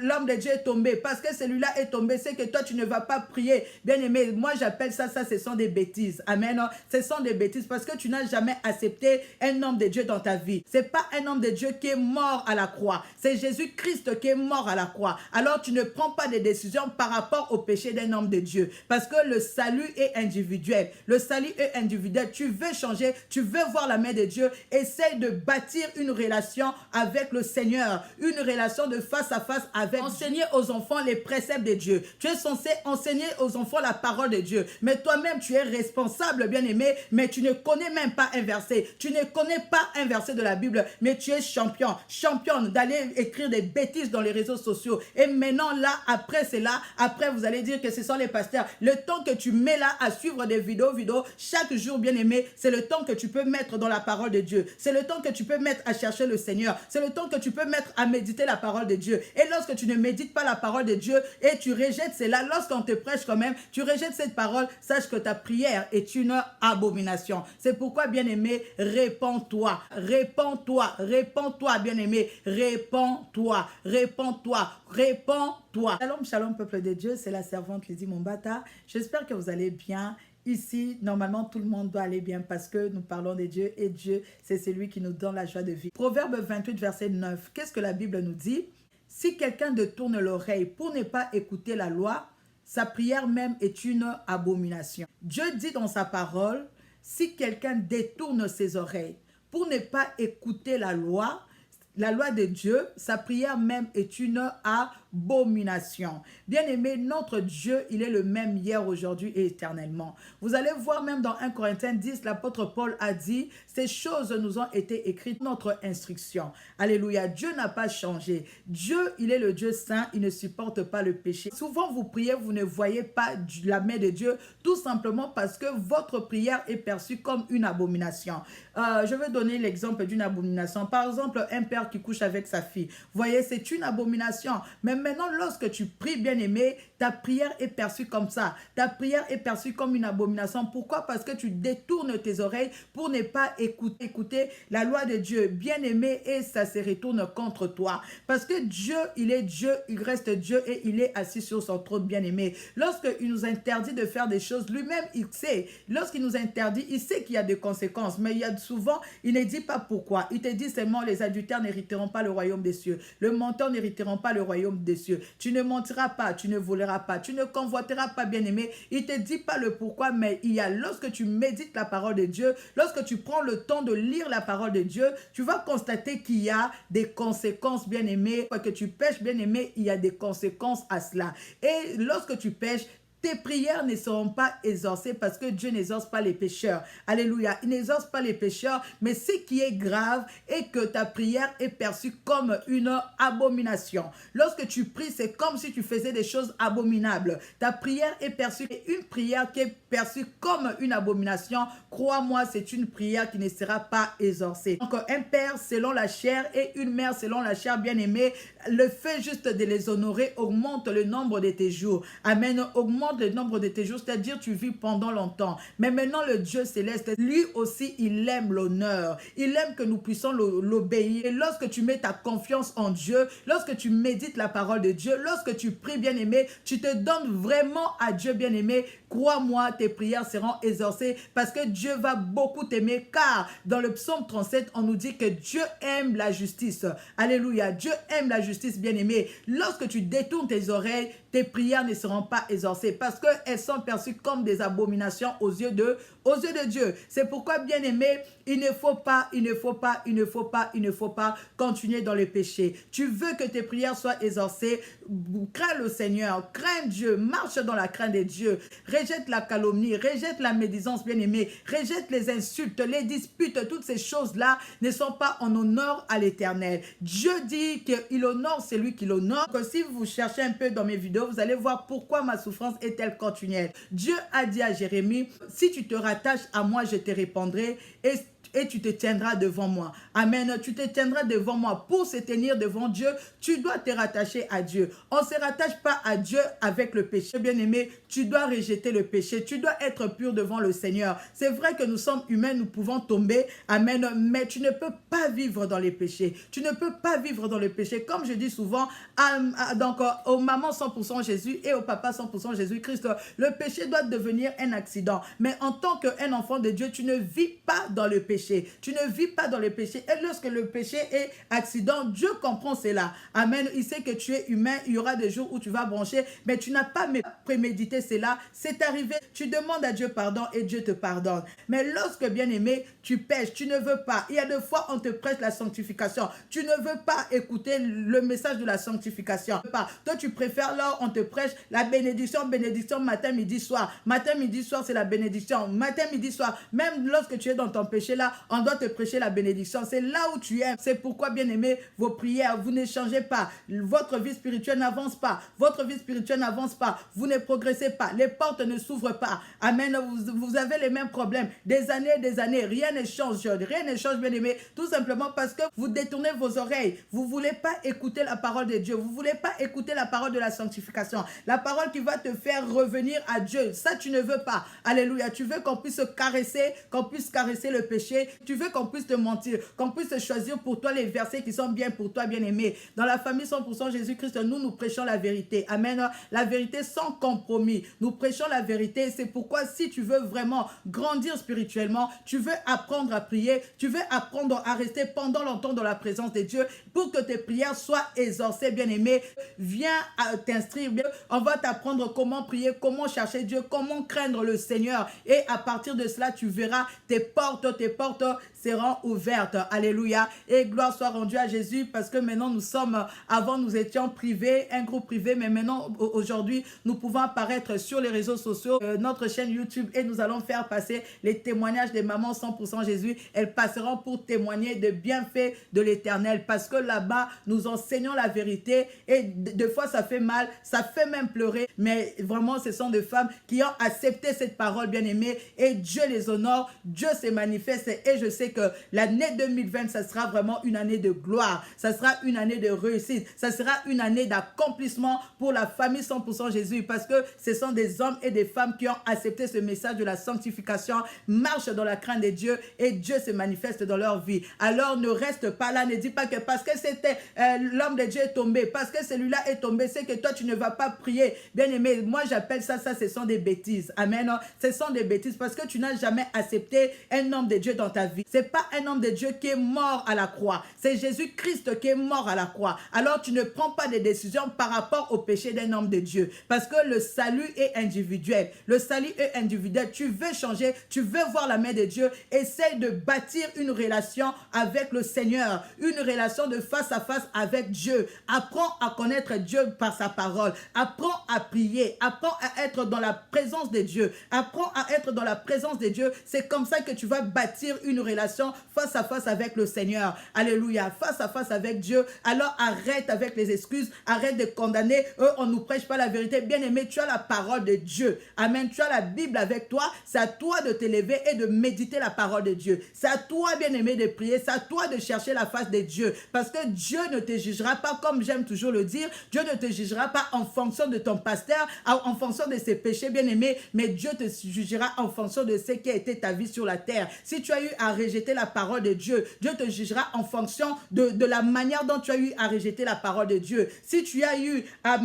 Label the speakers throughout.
Speaker 1: L'homme de Dieu est tombé. Parce que celui-là est tombé, c'est que toi, tu ne vas pas prier. Bien-aimé, moi, j'appelle ça, ce sont des bêtises. Amen. Ce sont des bêtises parce que tu n'as jamais accepté un homme de Dieu dans ta vie. C'est pas un homme de Dieu qui est mort à la croix. C'est Jésus-Christ qui est mort à la croix. Alors, tu ne prends pas de décisions par rapport au péché d'un homme de Dieu. Parce que le salut est individuel. Le salut est individuel. Tu veux changer, tu veux voir la main de Dieu. Essaye de bâtir une relation avec le Seigneur. Une relation de face à face avec Dieu. Enseigner aux enfants les préceptes de Dieu. Tu es censé enseigner aux enfants la parole de Dieu. Mais toi-même, tu es responsable, bien-aimé, mais tu ne connais même pas un verset. Tu ne connais pas un verset de la Bible, mais tu es championne d'aller écrire des bêtises dans les réseaux sociaux. Et maintenant, là, après cela, après, vous allez dire que ce sont les pasteurs. Le temps que tu mets là à suivre des vidéos, chaque jour, bien-aimé, c'est le temps que tu peux mettre dans la parole de Dieu. C'est le temps que tu peux mettre à chercher le Seigneur. C'est le temps que tu peux mettre à méditer la parole de Dieu. Et lorsque tu ne médites pas la parole de Dieu et tu rejettes cela, lorsqu'on te prêche quand même, tu rejettes cette parole, sache que ta prière est une abomination. C'est pourquoi, bien-aimé, répands-toi, répands-toi, répands-toi, bien-aimé, répands-toi, répands-toi, répands-toi. Shalom, shalom, peuple de Dieu, c'est la servante Lydie Mombata. J'espère que vous allez bien. Ici, normalement, tout le monde doit aller bien parce que nous parlons de Dieu et Dieu, c'est celui qui nous donne la joie de vivre. Proverbe 28, verset 9. Qu'est-ce que la Bible nous dit? Si quelqu'un détourne l'oreille pour ne pas écouter la loi, sa prière même est une abomination. Dieu dit dans sa parole, si quelqu'un détourne ses oreilles pour ne pas écouter la loi de Dieu, sa prière même est une abomination. Bien-aimé, notre Dieu, il est le même hier, aujourd'hui et éternellement. Vous allez voir même dans 1 Corinthiens 10, l'apôtre Paul a dit, ces choses nous ont été écrites, notre instruction. Alléluia, Dieu n'a pas changé. Dieu, il est le Dieu saint, il ne supporte pas le péché. Souvent, vous priez, vous ne voyez pas la main de Dieu, tout simplement parce que votre prière est perçue comme une abomination. Je vais donner l'exemple d'une abomination. Par exemple, un père qui couche avec sa fille. Vous voyez, c'est une abomination. Mais maintenant, lorsque tu pries, bien-aimé, ta prière est perçue comme ça. Ta prière est perçue comme une abomination. Pourquoi? Parce que tu détournes tes oreilles pour ne pas écouter la loi de Dieu. Bien-aimé, et ça se retourne contre toi. Parce que Dieu, il est Dieu, il reste Dieu et il est assis sur son trône, bien-aimé. Lorsqu'il nous interdit de faire des choses, lui-même, il sait. Lorsqu'il nous interdit, il sait qu'il y a des conséquences. Mais il y a souvent, il ne dit pas pourquoi. Il te dit seulement, les adultères n'hériteront pas le royaume des cieux. Le menteur n'hériteront pas le royaume des cieux. Tu ne mentiras pas, tu ne voleras pas, tu ne convoiteras pas, bien-aimé. Il ne te dit pas le pourquoi, mais il y a, lorsque tu médites la parole de Dieu, lorsque tu prends le temps de lire la parole de Dieu, tu vas constater qu'il y a des conséquences, bien-aimé. Que tu pêches, bien-aimé, il y a des conséquences à cela. Et lorsque tu pêches, tes prières ne seront pas exaucées parce que Dieu n'exauce pas les pécheurs. Alléluia. Il n'exauce pas les pécheurs, mais ce qui est grave est que ta prière est perçue comme une abomination. Lorsque tu pries, c'est comme si tu faisais des choses abominables. Ta prière est perçue, une prière qui est perçue comme une abomination. Crois-moi, c'est une prière qui ne sera pas exaucée. Donc, un père selon la chair et une mère selon la chair, bien-aimée, le fait juste de les honorer augmente le nombre de tes jours. Amen. Augmente le nombre de tes jours, c'est-à-dire tu vis pendant longtemps. Mais maintenant, le Dieu céleste, lui aussi, il aime l'honneur. Il aime que nous puissions l'obéir. Et lorsque tu mets ta confiance en Dieu, lorsque tu médites la parole de Dieu, lorsque tu pries, bien-aimé, tu te donnes vraiment à Dieu, bien-aimé. Crois-moi, tes prières seront exaucées parce que Dieu va beaucoup t'aimer, car dans le psaume 37, on nous dit que Dieu aime la justice. Alléluia, Dieu aime la justice, bien-aimé. Lorsque tu détournes tes oreilles, tes prières ne seront pas exaucées parce qu'elles sont perçues comme des abominations aux yeux de Dieu. C'est pourquoi, bien-aimé, il ne faut pas continuer dans le péché. Tu veux que tes prières soient exaucées, crains le Seigneur, crains Dieu, marche dans la crainte de Dieu, rejette la calomnie, rejette la médisance, bien-aimé, rejette les insultes, les disputes, toutes ces choses-là ne sont pas en honneur à l'Éternel. Dieu dit qu'il honore celui qui l'honore. Si vous cherchez un peu dans mes vidéos, vous allez voir pourquoi ma souffrance est-elle continuelle. Dieu a dit à Jérémie, si tu te rattaches à moi, je te répondrai. Et et tu te tiendras devant moi. Amen. Tu te tiendras devant moi. Pour se tenir devant Dieu, tu dois te rattacher à Dieu. On ne se rattache pas à Dieu avec le péché. Bien-aimé, tu dois rejeter le péché. Tu dois être pur devant le Seigneur. C'est vrai que nous sommes humains, nous pouvons tomber. Amen. Mais tu ne peux pas vivre dans les péchés. Tu ne peux pas vivre dans le péché. Comme je dis souvent, donc aux mamans 100% Jésus et au papa 100% Jésus-Christ, le péché doit devenir un accident. Mais en tant qu'un enfant de Dieu, tu ne vis pas dans le péché. Tu ne vis pas dans le péché. Et lorsque le péché est accident, Dieu comprend cela. Amen. Il sait que tu es humain. Il y aura des jours où tu vas brancher, mais tu n'as pas prémédité cela. C'est arrivé. Tu demandes à Dieu pardon et Dieu te pardonne. Mais lorsque, bien-aimé, tu pêches, tu ne veux pas. Il y a des fois, on te prête la sanctification. Tu ne veux pas écouter le message de la sanctification. Toi, tu préfères là, on te prêche la bénédiction, matin, midi, soir. Matin, midi, soir, c'est la bénédiction. Matin, midi, soir. Même lorsque tu es dans ton péché là, on doit te prêcher la bénédiction. C'est là où tu es. C'est pourquoi, bien-aimé, vos prières, vous ne changez pas. Votre vie spirituelle n'avance pas. Votre vie spirituelle n'avance pas. Vous ne progressez pas. Les portes ne s'ouvrent pas. Amen. Vous avez les mêmes problèmes. Des années, rien ne change. Rien ne change, bien-aimé. Tout simplement parce que vous détournez vos oreilles. Vous ne voulez pas écouter la parole de Dieu. Vous ne voulez pas écouter la parole de la sanctification. La parole qui va te faire revenir à Dieu. Ça, tu ne veux pas. Alléluia. Tu veux qu'on puisse caresser le péché. Tu veux qu'on puisse te mentir. Qu'on puisse choisir pour toi les versets qui sont bien pour toi, bien-aimé. Dans la famille 100% Jésus-Christ, nous prêchons la vérité. Amen. La vérité sans compromis. Nous prêchons la vérité. C'est pourquoi si tu veux vraiment grandir spirituellement, tu veux apprendre à prier, tu veux apprendre à rester pendant longtemps dans la présence de Dieu pour que tes prières soient exaucées, bien-aimé. Viens t'instruire. On va t'apprendre comment prier, comment chercher Dieu, comment craindre le Seigneur. Et à partir de cela, tu verras tes portes seront ouvertes. Alléluia. Et gloire soit rendue à Jésus parce que maintenant nous sommes, avant nous étions privés, un groupe privé, mais maintenant aujourd'hui nous pouvons apparaître sur les réseaux sociaux, notre chaîne YouTube et nous allons faire passer les témoignages des mamans 100% Jésus. Elles passeront pour témoigner de bienfaits de l'Éternel parce que là-bas nous enseignons la vérité et des fois ça fait mal, ça fait même pleurer, mais vraiment ce sont des femmes qui ont accepté cette parole bien-aimée et Dieu les honore, Dieu se manifeste et je sais que l'année 2020 ça sera vraiment une année de gloire, ça sera une année de réussite, ça sera une année d'accomplissement pour la famille 100% Jésus parce que ce sont des hommes et des femmes qui ont accepté ce message de la sanctification, marchent dans la crainte de Dieu et Dieu se manifeste dans leur vie. Alors ne reste pas là, ne dis pas que parce que c'était l'homme de Dieu est tombé, parce que celui-là est tombé, c'est que toi tu ne vas pas prier. Bien-aimé, moi j'appelle ça ce sont des bêtises. Amen. Ce sont des bêtises parce que tu n'as jamais accepté un homme de Dieu dans ta vie. C'est pas un homme de Dieu qui est mort à la croix. C'est Jésus-Christ qui est mort à la croix. Alors tu ne prends pas de décisions par rapport au péché d'un homme de Dieu. Parce que le salut est individuel. Le salut est individuel. Tu veux changer, tu veux voir la main de Dieu. Essaye de bâtir une relation avec le Seigneur. Une relation de face à face avec Dieu. Apprends à connaître Dieu par sa parole. Apprends à prier. Apprends à être dans la présence de Dieu. Apprends à être dans la présence de Dieu. C'est comme ça que tu vas bâtir une relation face à face avec le Seigneur. Alléluia. Face à face avec Dieu. Alors arrête avec les excuses. Arrête de condamner. On ne nous prêche pas la vérité. Bien-aimé, tu as la parole de Dieu. Amen. Tu as la Bible avec toi. C'est à toi de t'élever et de méditer la parole de Dieu. C'est à toi, bien-aimé, de prier. C'est à toi de chercher la face de Dieu. Parce que Dieu ne te jugera pas, comme j'aime toujours le dire. Dieu ne te jugera pas en fonction de ton pasteur, en fonction de ses péchés, bien-aimé. Mais Dieu te jugera en fonction de ce qui a été ta vie sur la terre. Si tu as eu à rejeter la parole de Dieu, Dieu te jugera en fonction de la manière dont tu as eu à rejeter la parole de Dieu. Si tu as eu à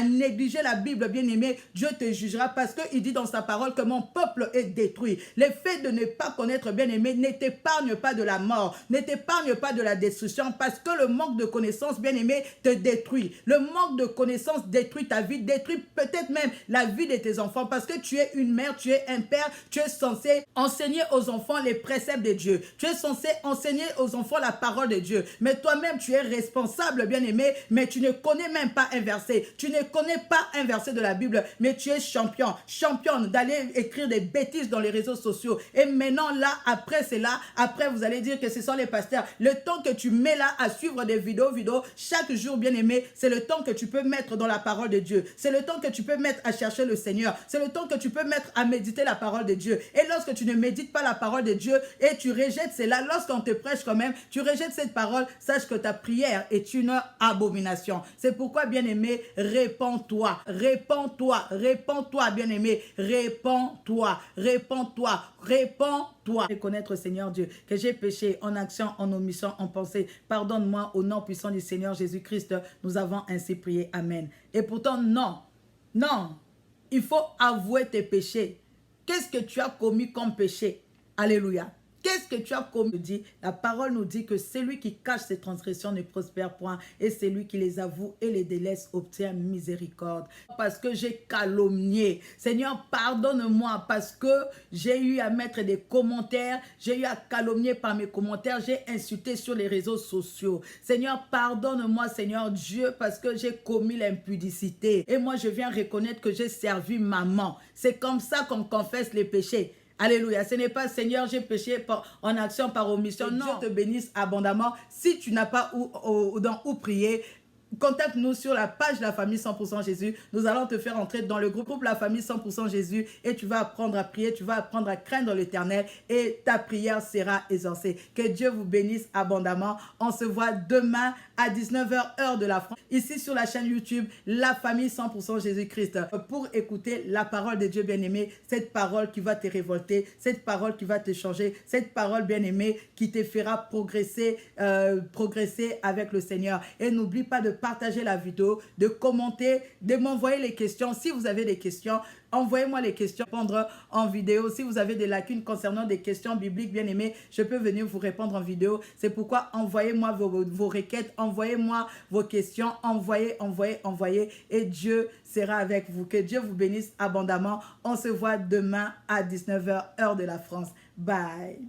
Speaker 1: négliger la Bible, bien-aimé, Dieu te jugera parce qu'il dit dans sa parole que mon peuple est détruit. Le fait de ne pas connaître, bien-aimé, ne t'épargne pas de la mort, ne t'épargne pas de la destruction parce que le manque de connaissance, bien-aimé, te détruit. Le manque de connaissance détruit ta vie, détruit peut-être même la vie de tes enfants parce que tu es une mère, tu es un père, tu es censé enseigner aux enfants les préceptes de Dieu. Tu es censé enseigner aux enfants la parole de Dieu. Mais toi-même, tu es responsable, bien-aimé, mais tu ne connais même pas un verset. Tu ne connais pas un verset de la Bible, mais tu es championne d'aller écrire des bêtises dans les réseaux sociaux. Et maintenant, là, après cela, après, vous allez dire que ce sont les pasteurs. Le temps que tu mets là à suivre des vidéos, chaque jour, bien-aimé, c'est le temps que tu peux mettre dans la parole de Dieu. C'est le temps que tu peux mettre à chercher le Seigneur. C'est le temps que tu peux mettre à méditer la parole de Dieu. Et lorsque tu ne médites pas la parole de Dieu, et tu rejettes cela, lorsqu'on te prêche quand même, tu rejettes cette parole, sache que ta prière est une abomination. C'est pourquoi, bien-aimé, répands-toi, répands-toi, répands-toi, bien-aimé, répands-toi, répands-toi, répands-toi. Reconnaître, Seigneur Dieu, que j'ai péché en action, en omission, en pensée. Pardonne-moi au nom puissant du Seigneur Jésus-Christ. Nous avons ainsi prié. Amen. Et pourtant, non, non, il faut avouer tes péchés. Qu'est-ce que tu as commis comme péché? Alléluia. Qu'est-ce que tu as commis? La parole nous dit que celui qui cache ses transgressions ne prospère point et celui qui les avoue et les délaisse obtient miséricorde. Parce que j'ai calomnié. Seigneur, pardonne-moi parce que j'ai eu à mettre des commentaires, j'ai eu à calomnier par mes commentaires, j'ai insulté sur les réseaux sociaux. Seigneur, pardonne-moi, Seigneur Dieu, parce que j'ai commis l'impudicité. Et moi, je viens reconnaître que j'ai servi maman. C'est comme ça qu'on confesse les péchés. Alléluia. Ce n'est pas, Seigneur, j'ai péché en action, par omission. Non. Dieu te bénisse abondamment. Si tu n'as pas où prier, contacte-nous sur la page La Famille 100% Jésus. Nous allons te faire entrer dans le groupe La Famille 100% Jésus et tu vas apprendre à prier, tu vas apprendre à craindre l'Éternel et ta prière sera exaucée. Que Dieu vous bénisse abondamment. On se voit demain à 19 h heure de la France, ici sur la chaîne YouTube La Famille 100% Jésus-Christ, pour écouter la parole de Dieu bien-aimé, cette parole qui va te révolter, cette parole qui va te changer, cette parole bien-aimée qui te fera progresser, progresser avec le Seigneur. Et n'oublie pas de partager la vidéo, de commenter, de m'envoyer les questions. Si vous avez des questions, envoyez-moi les questions, répondre en vidéo. Si vous avez des lacunes concernant des questions bibliques, bien aimées, je peux venir vous répondre en vidéo. C'est pourquoi envoyez-moi vos requêtes, envoyez-moi vos questions, envoyez. Et Dieu sera avec vous. Que Dieu vous bénisse abondamment. On se voit demain à 19 h heure de la France. Bye.